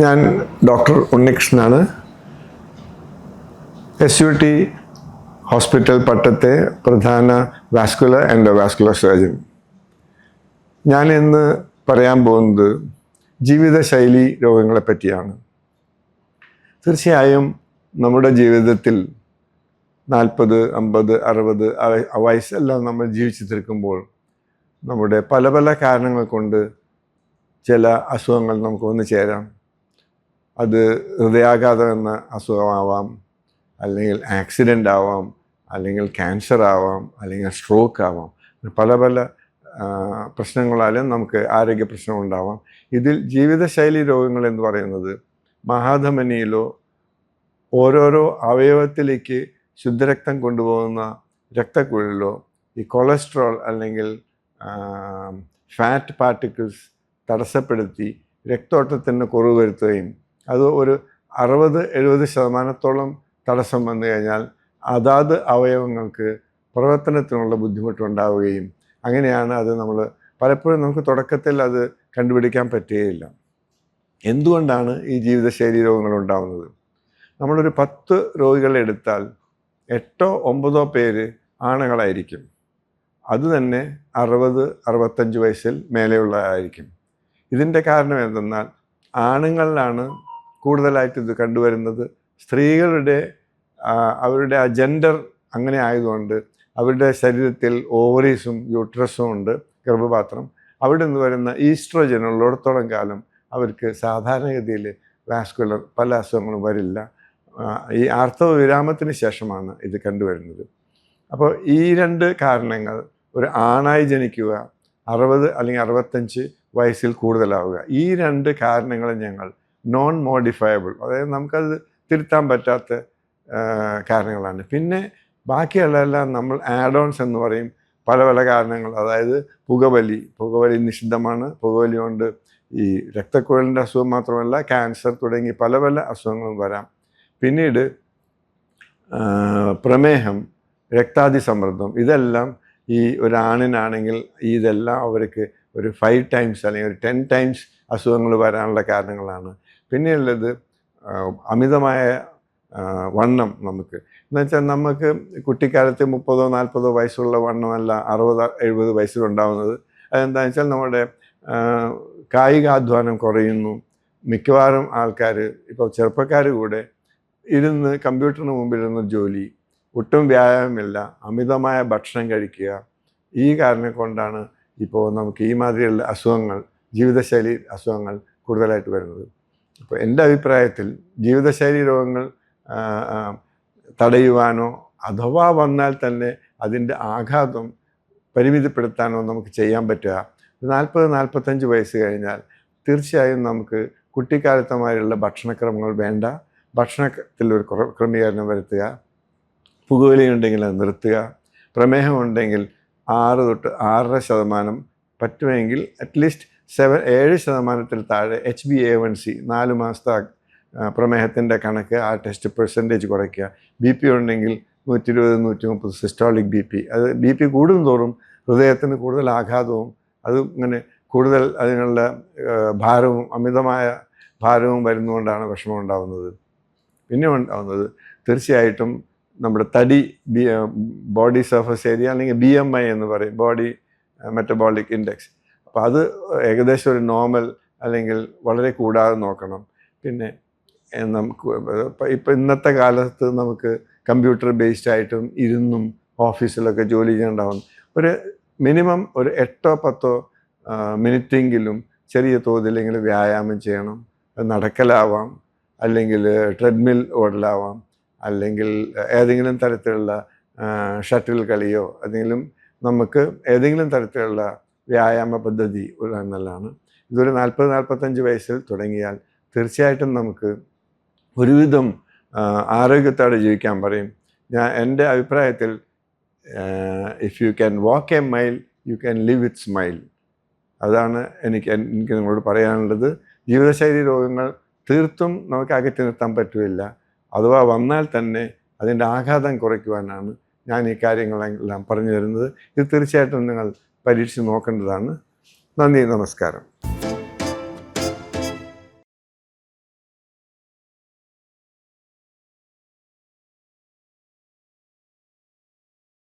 ഞാൻ doctor ഉണ്ണികൃഷ്ണനാണ്. SUT hospital പട്ടത്തെ പ്രധാന vascular endovascular surgeon. ഞാൻ ഇന്ന് പറയാൻ പോകുന്നത് ജീവിതശൈലി രോഗങ്ങളെ പറ്റിയാണ്. തീർച്ചയായും നമ്മുടെ ജീവിതത്തിൽ 40, 50, 60 വയസ്സെല്ലാം നമ്മൾ ജീവിച്ചു തീർക്കുമ്പോൾ നമ്മുടെ പല പല കാരണങ്ങൾ കൊണ്ട് ചില അസുഖങ്ങൾ നമുക്ക് വന്നു ചേരാം. അത് ഹൃദയാഘാതം എന്ന അസുഖമാവാം, അല്ലെങ്കിൽ ആക്സിഡൻ്റ് ആവാം, അല്ലെങ്കിൽ ക്യാൻസർ ആവാം, അല്ലെങ്കിൽ സ്ട്രോക്ക് ആവാം. പല പല പ്രശ്നങ്ങളാലും നമുക്ക് ആരോഗ്യ പ്രശ്നങ്ങളുണ്ടാവാം. ഇതിൽ ജീവിതശൈലി രോഗങ്ങൾ എന്ന് പറയുന്നത് മഹാധമനിയിലോ ഓരോരോ അവയവത്തിലേക്ക് ശുദ്ധരക്തം കൊണ്ടുപോകുന്ന രക്തക്കുഴലിലോ ഈ കൊളസ്ട്രോൾ അല്ലെങ്കിൽ ഫാറ്റ് പാർട്ടിക്കിൾസ് തടസ്സപ്പെടുത്തി രക്തോട്ടത്തിന് കുറവ് വരുത്തുകയും അത് ഒരു 60-70% തടസ്സം വന്നു കഴിഞ്ഞാൽ അതാത് അവയവങ്ങൾക്ക് പ്രവർത്തനത്തിനുള്ള ബുദ്ധിമുട്ടുണ്ടാവുകയും അങ്ങനെയാണ് അത് നമ്മൾ പലപ്പോഴും നമുക്ക് തുടക്കത്തിൽ അത് കണ്ടുപിടിക്കാൻ പറ്റുകയില്ല. എന്തുകൊണ്ടാണ് ഈ ജീവിതശൈലി രോഗങ്ങൾ ഉണ്ടാകുന്നത്? നമ്മളൊരു 10 രോഗികളെ എടുത്താൽ 8-9 പേര് ആണുങ്ങളായിരിക്കും. അതുതന്നെ 60-65 വയസ്സിൽ മേലെയുള്ളതായിരിക്കും. ഇതിൻ്റെ കാരണം എന്തെന്നാൽ ആണുങ്ങളിലാണ് കൂടുതലായിട്ട് ഇത് കണ്ടുവരുന്നത്. സ്ത്രീകളുടെ അവരുടെ ആ ജെൻഡർ അങ്ങനെ ആയതുകൊണ്ട് അവരുടെ ശരീരത്തിൽ ഓവറീസും യൂട്രസും ഉണ്ട്, ഗർഭപാത്രം. അവിടെ നിന്ന് വരുന്ന ഈസ്ട്രോജൻ ഉള്ളിടത്തോളം കാലം അവർക്ക് സാധാരണഗതിയിൽ വാസ്കുലർ പല അസുഖങ്ങളും വരില്ല. ഈ ആർത്തവ വിരാമത്തിന് ശേഷമാണ് ഇത് കണ്ടുവരുന്നത്. അപ്പോൾ ഈ 2 കാരണങ്ങൾ, ഒരു ആണായി ജനിക്കുക, 60 അല്ലെങ്കിൽ 65 വയസ്സിൽ കൂടുതലാവുക, ഈ 2 കാരണങ്ങൾ ഞങ്ങൾ നോൺ മോഡിഫയബിൾ, അതായത് നമുക്കത് തിരുത്താൻ പറ്റാത്ത കാരണങ്ങളാണ്. പിന്നെ ബാക്കിയുള്ളതെല്ലാം നമ്മൾ ആഡ് ഓൺസ് എന്ന് പറയും. പല പല കാരണങ്ങൾ, അതായത് പുകവലി നിഷിദ്ധമാണ്. പുകവലി കൊണ്ട് ഈ രക്തക്കുഴലിൻ്റെ അസുഖം മാത്രമല്ല, ക്യാൻസർ തുടങ്ങി പല പല അസുഖങ്ങളും വരാം. പിന്നീട് പ്രമേഹം, രക്താതിസമ്മർദ്ദം, ഇതെല്ലാം ഈ ഒരാണിനാണെങ്കിൽ ഇതെല്ലാം അവർക്ക് ഒരു 5 ടൈംസ് അല്ലെങ്കിൽ ഒരു 10 ടൈംസ് അസുഖങ്ങൾ വരാനുള്ള കാരണങ്ങളാണ്. പിന്നെയുള്ളത് അമിതമായ വണ്ണം. നമുക്ക് എന്നുവെച്ചാൽ നമുക്ക് കുട്ടിക്കാലത്ത് 30-40 വയസ്സുള്ള വണ്ണമല്ല 60-70 വയസ്സിലുണ്ടാകുന്നത്. അതെന്താണെന്ന് വെച്ചാൽ നമ്മുടെ കായികാധ്വാനം കുറയുന്നു. മിക്കവാറും ആൾക്കാർ, ഇപ്പോൾ ചെറുപ്പക്കാർ കൂടെ ഇരുന്ന് കമ്പ്യൂട്ടറിന് മുമ്പിലിരുന്ന് ജോലി, ഒട്ടും വ്യായാമമില്ല, അമിതമായ ഭക്ഷണം കഴിക്കുക, ഈ കാരണം കൊണ്ടാണ് ഇപ്പോൾ നമുക്ക് ഈ മാതിരിയുള്ള അസുഖങ്ങൾ, ജീവിതശൈലി അസുഖങ്ങൾ കൂടുതലായിട്ട് വരുന്നത്. അപ്പോൾ എൻ്റെ അഭിപ്രായത്തിൽ ജീവിതശൈലി രോഗങ്ങൾ തടയുവാനോ അഥവാ വന്നാൽ തന്നെ അതിൻ്റെ ആഘാതം പരിമിതപ്പെടുത്താനോ നമുക്ക് ചെയ്യാൻ പറ്റുക 40-45 വയസ്സ് കഴിഞ്ഞാൽ തീർച്ചയായും നമുക്ക് കുട്ടിക്കാലത്തമായുള്ള ഭക്ഷണക്രമങ്ങൾ വേണ്ട, ഭക്ഷണത്തിൽ ഒരു ക്രമീകരണം വരുത്തുക, പുകവലി ഉണ്ടെങ്കിൽ അത് നിർത്തുക, പ്രമേഹം ഉണ്ടെങ്കിൽ 6-6.5%, പറ്റുമെങ്കിൽ അറ്റ്ലീസ്റ്റ് 7% താഴെ HbA1c 4 മാസത്തെ പ്രമേഹത്തിൻ്റെ കണക്ക്, ആ ടെസ്റ്റ് പെർസെൻറ്റേജ് കുറയ്ക്കുക. BP ഉണ്ടെങ്കിൽ 120-130 സിസ്റ്റോളിക് BP. അത് BP കൂടും തോറും ഹൃദയത്തിന് കൂടുതൽ ആഘാതവും അത് ഇങ്ങനെ കൂടുതൽ അതിനുള്ള ഭാരവും, അമിതമായ ഭാരവും വരുന്നതുകൊണ്ടാണ് വിഷമം ഉണ്ടാകുന്നത്. പിന്നെ ഉണ്ടാകുന്നത് തീർച്ചയായിട്ടും നമ്മുടെ തടി, ബോഡി സർഫസ് ഏരിയ അല്ലെങ്കിൽ BMI എന്ന് പറയും, ബോഡി മെറ്റബോളിക് ഇൻഡെക്സ്. അപ്പോൾ അത് ഏകദേശം ഒരു നോർമൽ അല്ലെങ്കിൽ വളരെ കൂടാതെ നോക്കണം. പിന്നെ നമുക്ക് ഇപ്പോൾ ഇന്നത്തെ കാലത്ത് നമുക്ക് കമ്പ്യൂട്ടർ ബേസ്ഡ് ആയിട്ടും ഇരുന്നും ഓഫീസിലൊക്കെ ജോലി ചെയ്യേണ്ടാവും. ഒരു മിനിമം ഒരു 8-10 മിനിറ്റെങ്കിലും ചെറിയ തോതിലെങ്കിലും വ്യായാമം ചെയ്യണം. അത് നടക്കലാവാം, അല്ലെങ്കിൽ ട്രെഡ്മിൽ ഓടലാവാം, അല്ലെങ്കിൽ ഏതെങ്കിലും തരത്തിലുള്ള ഷട്ടിൽ കളിയോ എന്തെങ്കിലും നമുക്ക് ഏതെങ്കിലും തരത്തിലുള്ള വ്യായാമ പദ്ധതി നല്ലതാണ്. ഇതൊരു 40-45 വയസ്സിൽ തുടങ്ങിയാൽ തീർച്ചയായിട്ടും നമുക്ക് ഒരുവിധം ആരോഗ്യത്തോടെ ജീവിക്കാൻ പറയും. എൻ്റെ അഭിപ്രായത്തിൽ if you can walk A mile you can live with smile. അതാണ് എനിക്ക് നിങ്ങളോട് പറയാനുള്ളത്. ജീവിതശൈലി രോഗങ്ങൾ തീർത്തും നമുക്ക് അകറ്റി നിർത്താൻ പറ്റില്ല. അഥവാ വന്നാൽ തന്നെ അതിൻ്റെ ആഘാതം കുറയ്ക്കുവാനാണ് ഞാൻ ഈ കാര്യങ്ങളെല്ലാം പറഞ്ഞു തരുന്നത്. ഇത് തീർച്ചയായിട്ടും നിങ്ങൾ പരീക്ഷിച്ച് നോക്കേണ്ടതാണ്. നന്ദി, നമസ്കാരം.